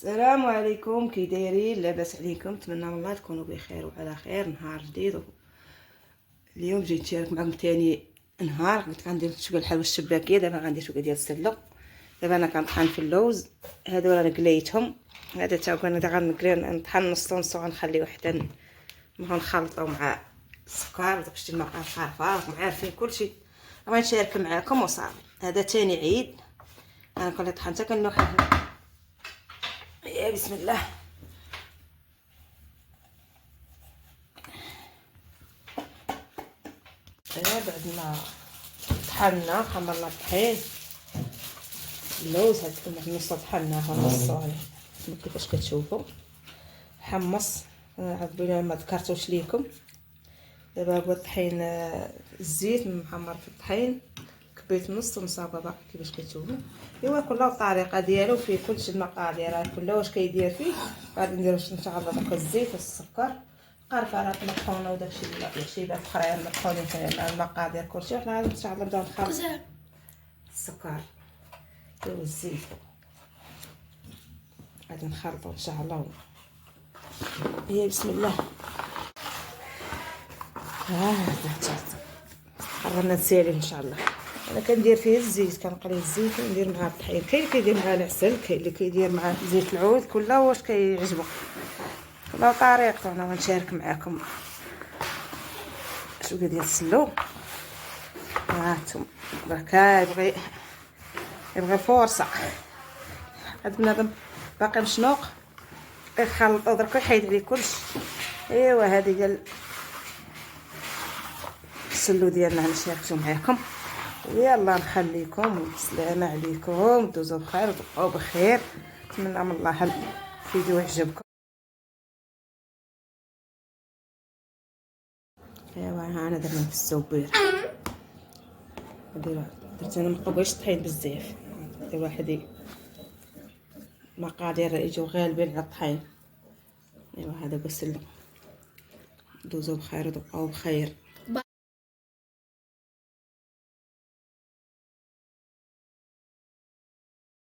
السلام عليكم، كي دايرين؟ لاباس عليكم؟ نتمنى من الله تكونوا بخير وعلى خير. نهار جديد اليوم جيت نشارك معكم ثاني نهار. قلت غندير شويه الحلوى الشباكيه. دابا غندير شويه ديال السله. دابا انا كنطحن في اللوز، هادو راه قليتهم. هذا تا هو انا غنقلي نطحن نص نص وغنخليه وحده نخلطو مع السكر وداكشي الماء الخرفه. عارفين كلشي بغيت نشارك معكم وصافي. هذا ثاني عيد انا كنت طحنت كنوحل. يا بسم الله. بعد ما طحنا خمرنا الطحين اللوز، هاد النص طحناه ونص كيفاش كتشوفوا حمص. عاد ما ذكرتوش ليكم. دابا هو الطحين الزيت محمر في الطحين، كبيت نص ومصابه باقي كيفاش كتشوفوا. ايوا كل الطريقه ديالو فيه كلشي المقادير، كل واش كيدير فيه. غادي نديرو ان شاء الله داك الزيت والسكر، قرفه مطحونه وداكشي داكشي باب اخرين مطحونين مع المقادير كلشي. وحنا غادي ان شاء الله نبداو نخلطو السكر والزيت، غادي نخلطو ان شاء الله. يا بسم الله. قررنا نسالي ان شاء الله. انا كندير فيه الزيت، كنقلي الزيت وندير معاه الطحين. كاين اللي كيدير معاه العسل، كاين اللي كيدير معاه زيت العود، كل واش كيعجبو كل طريقته. انا غنشارك معكم شويه ديال السلو. هانتوما بركا يبغي فرصه. هاد بنادم باقي مشنوق يخلطو درك يحيد عليه كلشي. ايوا هذه ديال السلو ديالنا غنشاركو معكم. يلا نخليكم والسلامه عليكم، دوزو بخير وتبقاو بخير. نتمنى من الله الفيديو يعجبكم. ايوا ها انا درنا في السوبير. درت انا مقبوش طحين بزاف، ندير واحد المقادير يجيو غالبين على الطحين. ايوا هذا هو السلو. دوزو بخير وتبقاو بخير.